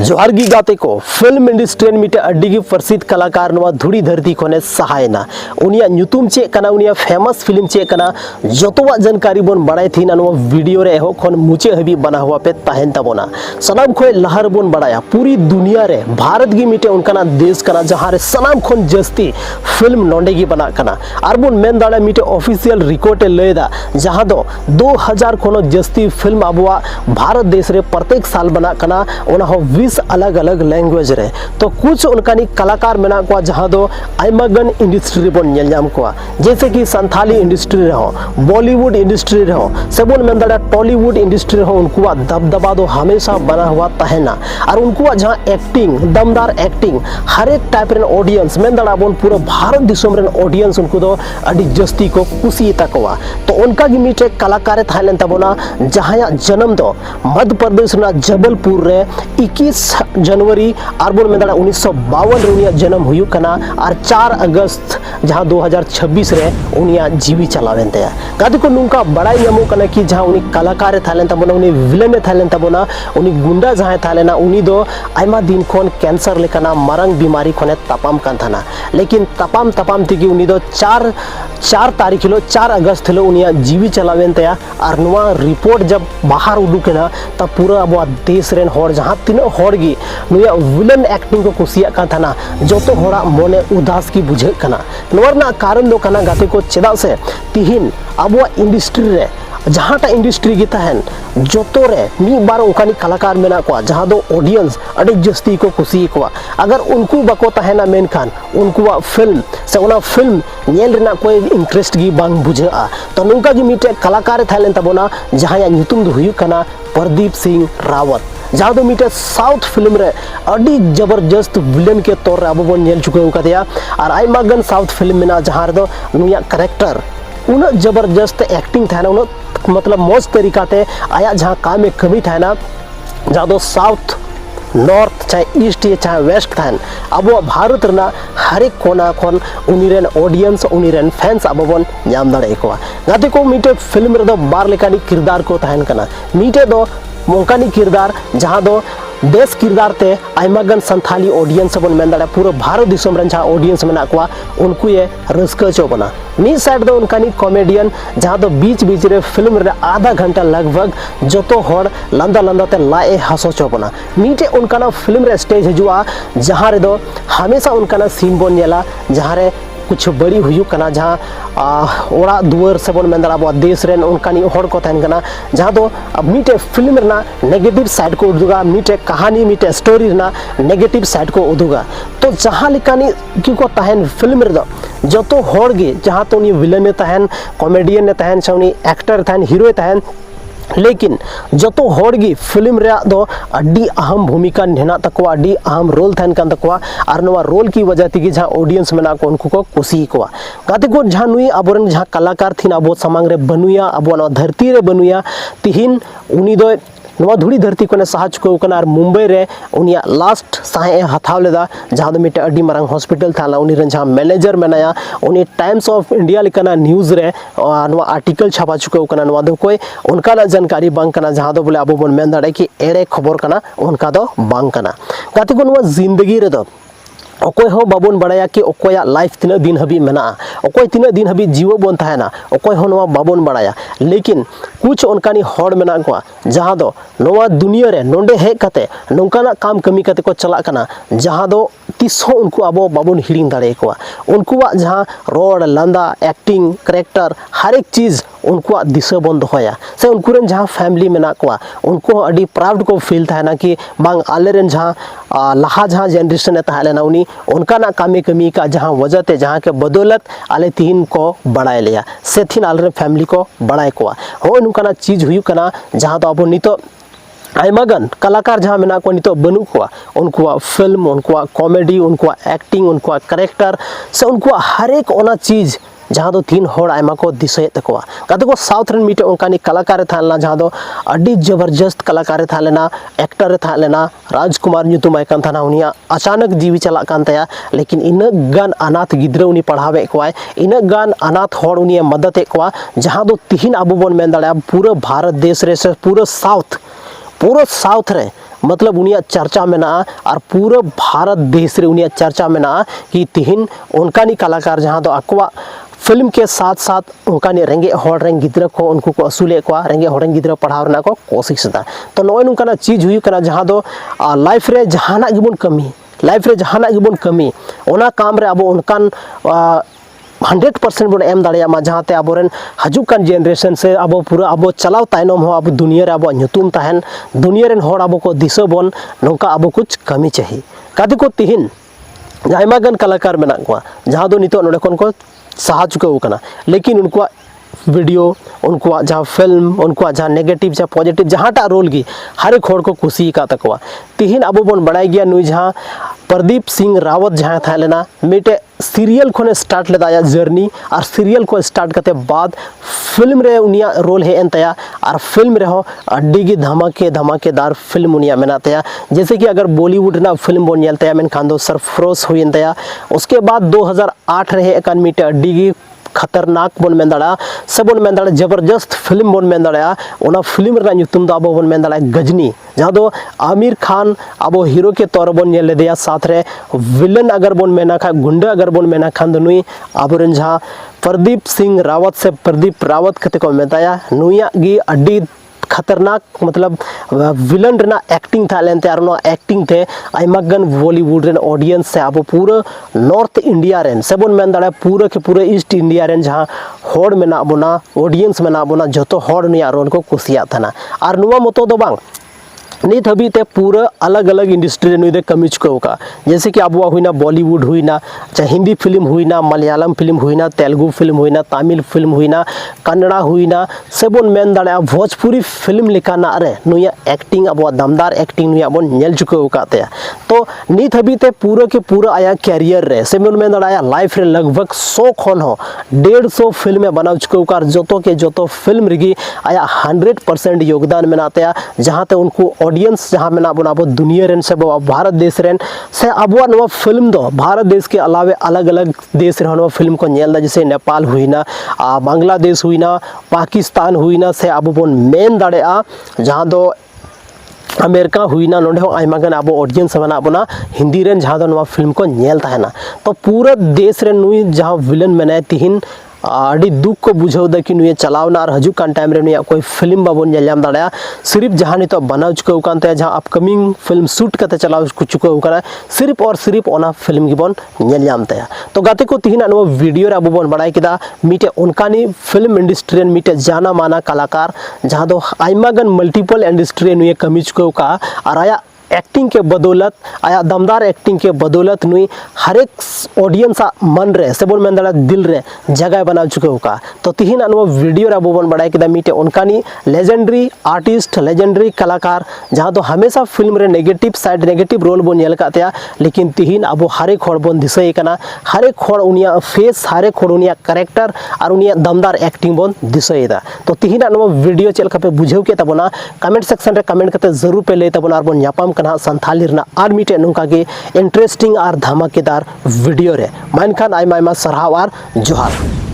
जोहारगी गाते को film industry मिटे अड्डी प्रसिद्ध कलाकार नवा धुड़ी धरती खोने सहायना उनिया न्यूतुम चे कना उनिया फेमस फिल्म चे कना जोतोवा जानकारी बोन बड़ाई थी ना वीडियो रे हो खोन मुचे हबी बना हुआ पे ताहेन तबोना सनाम खोए लहर बोन बड़ाया पूरी दुनिया रे भारत की मिटे उनका देश कना जहाँ रे सनाम खोन जस्ती फिल्म नोंडे की बना कना और बोन मेन दाड़ा मिटे ऑफिशियल रिकॉर्ड लेदा जहाँ दो 2000 खोनो जस्ती फिल्म अबुआ भारत देश रे प्रत्येक साल बना कना उना हो 20 अलग अलग लैंग्वेज रे तो कुछ उनकानी कलाकार मेना को जहाँ दो आइमागन इंडस्ट्री बोन नेलजाम को जैसे कि संथाली इंडस्ट्री रे हो बॉलीवुड इंडस्ट्री रे हो सबोन मेन दाड़ा टॉलीवुड इंडस्ट्री हो उनको दबदबा दो हमेशा बना हुआ तहना और उनको जहाँ एक्टिंग दमदार एक्टिंग हर एक टाइप रे ऑडियंस मेन दाड़ा बोन पूरा भारत दिसोम रे ऑडियंस उनको दो अडी जस्ती को खुशी तकवा तो उनका की मीटे कलाकार थाइलैंड तबोना जहाँ जन्म दो मध्य प्रदेश ना जबलपुर रे 21 जनवरी आरबोन में दाड़ा 1952 रे उनिया जन्म हुई कना और 4 अगस्त जहाँ 2026 रे उनिया जीवी चलावेन ते गादी को नुंका बड़ाई नमो कना कि जहाँ उनी कलाकार थाइलैंड तबोना उनी विलन थाइलैंड तबोना उनी गुंडा जहाँ थाइलैंड उनी दो आयमा दिन खोन कैंसर लेकना मरंग बीमारी खोने तपाम कान थाना लेकिन तपाम थी उनी दो 4 तारीख हिलो 4 अगस्त हिलो उनिया जीवी चलावेन ते और नुआ रिपोर्ट जब बाहर उडुकेना तब पूरा अब देश रेन होर जहाँ तीन होर गी नुया विलन एक्टिंग को कुसिया का थाना जो तो होड़ा मोने उदास की बुझे कना नवरना कारण दो कना गाते को चेदा से तिहिन अब इंडस्ट्री रे जहाँ टा इंडस्ट्री की तहन जो तो रे मी बार उनकानी कलाकार मेना को जहाँ दो ऑडियंस अड़ी जस्ती को खुशी को अगर उनको बको तहना मेन खान उनको फिल्म से उना फिल्म नेल रेना कोई इंटरेस्ट की बांग बुझा तो नुका की मीटे कलाकार थाइलैंड तबोना जहाँ या न्यूतुम दो हुई कना प्रदीप सिंह रावत जहाँ दो मीटे साउथ फिल्म रे अड़ी जबरदस्त विलन के तौर अब बन नेल चुके उनका दिया और आइमागन साउथ फिल्म में जहाँ दो नुया कैरेक्टर उन जबरदस्त एक्टिंग था ना उन मतलब मौज तरीका ते आया जहाँ काम में कमी था ना जहाँ दो साउथ नॉर्थ चाहे ईस्ट चाहे वेस्ट था अब भारत रना हर एक कोना खोन उनीरेन ऑडियंस उनीरेन फैंस अब बन नाम दाड़े को गाते को मीटे फिल्म रे दो बार लेकानी किरदार को तहन कना मीटे दो मोकानी किरदार जहाँ दो देश किरदार ते आइमागन संथाली ऑडियंस बन मेन दाड़ा पूरा भारत दिसोम रन जहाँ ऑडियंस मेना को उनको ये रस्का चो बना मी साइड दो उनकानी कॉमेडियन जहाँ दो बीच रे फिल्म रे आधा घंटा लगभग जो तो होड़ लंदा ते लाए हंसो चो बना मीटे उनका फिल्म रे स्टेज हजुआ जहाँ रे दो हमेशा उनका सीन बन नेला जहाँ रे कुछ बड़ी हुई कना जहाँ ओड़ा दुआर से बन मेन दाड़ा देश रेन उनकानी होड़ को तहन कना जहाँ दो मीटे फिल्म रेना नेगेटिव साइड को उदुगा मीटे कहानी मीटे स्टोरी रेना नेगेटिव साइड को उदुगा तो जहाँ लिकानी की को तहन फिल्म रे दो जो तो होड़ गे जहाँ तो उनी विलन ने तहन कॉमेडियन ने तहन से उनी एक्टर तहन हीरो तहन लेकिन जो तो होड़गी फिल्म रे दो अड्डी अहम भूमिका नेना तकवा अड्डी अहम रोल थैन कान तकवा और नवा रोल की वजह थी जहाँ ऑडियंस में ना को उनको को खुशी को गाते को जहाँ नुई अबोरन जहाँ कलाकार थी अब समांग रे बनुया अब धरती रे बनुया तिहिन उनी दो नवा धुड़ी धरती को सहा चुके और मुंबई रे उनिया लास्ट साहे हथाव लेदा जहाँ दो मिटे अड्डी मारंग हॉस्पिटल था उनी रन जहाँ मैनेजर मेनाया उनी टाइम्स ऑफ इंडिया लिखना न्यूज़ रे नवा आर्टिकल छापा चुके नवा दो कोई उनका जानकारी बांग कना जहाँ दो बोले अब बन मेन दाड़े कि एड़े खबर कना उनका दो बांग कना गाते को नवा जिंदगी रे दो अकोय हो बाबन बड़ाया कि अकोया लाइफ तीना दिन हबी मेना अकोय तीना दिन हबी जीव बन थाना अकोय हो नवा बाबन बड़ाया लेकिन कुछ उनकानी होड़ मेना को जहाँ दो नवा दुनिया रे नोंडे हे कते नौकाना काम कमी कते को चला कना जहाँ दो तिसो उनको अब बाबन हिड़िंग दाड़े को उनको जहाँ रोड लंदा एक्टिंग करेक्टर हर एक चीज़ उनको दिशा बन दोया से उनको जहाँ फैमिली मेना को उनको अड़ी प्राउड को फील था ना कि बांग आले जहाँ लहा जहाँ जनरेशन तहलेना उनी उनका ना कामी कमी का जहाँ वजह ते जहाँ के बदौलत आले तीन को बढ़ाए लिया से थीन आले फैमिली को बढ़ाए को हो उनका ना चीज़ हुई कना जहाँ तो अब नितो आइमागन कलाकार जहाँ मेना को नितो बनू को उनको फिल्म उनको कॉमेडी उनको एक्टिंग उनको करेक्टर से उनको हर एक ओना चीज़ जहाँ दो तीन होड़ आयमा को दिशे तकवा गाते को साउथ रन मीटे उनकानी कलाकार था लेना जहाँ दो अड्डी जबरदस्त कलाकार था लेना एक्टर था लेना राजकुमार न्यूतुम आयकान था ना उनिया अचानक जीवी चला कान तया लेकिन इनक गान अनाथ गिद्रे उनी पढ़ावे को इनक गान अनाथ होड़ उनी मदद को जहाँ दो तिहिन अब बन मेन दाड़ा पूरा भारत देश रे से पूरा साउथ रे मतलब उनिया चर्चा मेना और पूरा भारत देश रे उनिया चर्चा मेना कि तिहिन उनकानी कलाकार जहाँ दो अकवा फिल्म के साथ साथ उनकानी रेंगे हॉल रेंग गिद्रा को उनको को असूले को रेंगे हॉल रेंग गिद्रा पढ़ाव रना को कोशिश दा तो नोय नुकाना चीज हुई कना जहाँ दो लाइफ रे जहाना गिबुन कमी लाइफ रे जहाना गिबुन कमी ओना काम रे अब उनकान 100% बन एम दाड़िया जहाँते आबोरेन हजुकान जेनरेशन से अब पूरा अब चलाव तायनम हो अब दुनिया रे अब नुतुम तहन दुनिया रेन होड़ अब को दिशा बन नौका अब कुछ कमी चाहिए कादे को तिहिन आयमा गन कलाकार मेना को जहाँ दो नितो नोडे को सहा चुका कना लेकिन उनको वीडियो उनको जहाँ फिल्म उनको जहाँ नेगेटिव जहाँ पॉजिटिव जहाँटा रोल की हर एक हर को कुशी का तकवा तिहिन अब बन बड़ाई गया नुई जहाँ प्रदीप सिंह रावत जहाँ था लेना मिटे सीरियल को स्टार्ट लेदा जर्नी और सीरियल को स्टार्ट करते बाद फिल्म रे उनिया रोल है एनतया और फिल्म रे हो अड्डी की धमाकेदार फिल्म उनिया मेनातया जैसे कि अगर बॉलीवुड ना फिल्म बोन येलतया मेन खान सरफरोश हुई एनतया उसके बाद 2008 रहे एकान मिटे अड्डी की खतरनाक बन मेन दाड़ा से बन मेन दाड़ा जबरदस्त फिल्म बन मेन दाड़ा ओना फिल्म रे नुतुम दो अब बन मेन दाड़ा गजनी जहाँ दो आमिर खान अब हीरो के तौर बन नेल लेदेया साथ रे विलन अगर बन मेना खा गुंडा अगर बन मेना खान दो नुई अब जहाँ प्रदीप सिंह रावत से प्रदीप रावत कते को मेताया नुइया गी अड्डी खतरनाक मतलब विलन रेना एक्टिंग था लेनते और एक्टिंग थे आइमागन बॉलीवुड रेन ऑडियंस से अब पूरा north India rain seven main दाड़ा पूरा के पूरा ईस्ट इंडिया रेन जहाँ हॉड मेना बोना ऑडियंस मेना बोना जो हॉड निया रोल को कुसिया था और नुआ मतो दो बांग नित हबी ते पूरा अलग अलग इंडस्ट्री नुदे कमी चुका का जैसे कि अब हुई ना बॉलीवुड हुई ना चाहे हिंदी फिल्म हुई ना मलयालम फिल्म हुई ना तेलुगु फिल्म हुई ना तमिल फिल्म हुई ना कन्नड़ा हुई ना सेबन मेन दाड़ा भोजपुरी फिल्म लिखाना रे नुया एक्टिंग अब दमदार एक्टिंग नुया बन नेल चुका का तो नित हबी ते पूरा के पूरा आया कैरियर रे सेबन मेन दाड़ा लाइफ रे लगभग 100 खन हो 150 फिल्म बनाव चुका जोतो के जोतो फिल्म रिगी आया 100% योगदान मेनाते जहाँ ते उनको ऑडियंस जहाँ में अब दुनिया रेन से भारत देश रेन से अब फिल्म दो भारत देश के अलावे अलग अलग देश रे फिल्म को नेलदा जैसे नेपाल हुई ना बांग्लादेश हुई ना पाकिस्तान हुई ना से अब बन मेन दाड़े जहाँ दो अमेरिका हुई ना नोडे आयमागन अब ऑडियंस बना बोना हिंदी रेन जहाँ दो फिल्म को नेल ताहेना तो पूरा देश रे नुई जहाँ विलन मेना तिहिन अड़ी दुख को बुझाव कि नुए चलावना और हजुकान टाइम रे नुया कोई फिल्म बाबन नेलम दाड़ा सिर्फ जहाँ नितो बनाव चुका कानते जहाँ अपकमिंग फिल्म शूट करते चलाव चुका होकना सिर्फ और सिर्फ ओना फिल्म गिबन नेलम तया तो गाते को तिहिना नो वीडियो रे अब बन बड़ाई किदा मिटे उनकानी फिल्म इंडस्ट्री मिटे जाना माना कलाकार जहाँ दो आइमागन मल्टीपल इंडस्ट्री नुए कमी चुका का और आया एक्टिंग के बदौलत आया दमदार एक्टिंग के बदौलत नुई हर एक ऑडियंस मन रे से बोल मेंदड़ा दिल रे जगह बना चुके होका तो तिहिन अनु वीडियो रे बन बड़ाई किदा मिटे उनकानी लेजेंडरी आर्टिस्ट लेजेंडरी कलाकार जहाँ तो हमेशा फिल्म रे नेगेटिव साइड नेगेटिव रोल बन नेल कातया लेकिन तिहिन अब हर एक हर बन दिसई कना हर एक हर उनिया फेस हर एक हर उनिया कैरेक्टर और उनिया दमदार एक्टिंग बन दिसईदा तो तिहिन अनु वीडियो चल का पे बुझाव के तबना कमेंट सेक्शन रे कमेंट करते जरूर पे ले तबना और बन यापाम कना संथाली रना आर मिटे नुका के इंटरेस्टिंग और धमाकेदार वीडियो रे मानखान आयमा आयमा सरहाव और जोहार।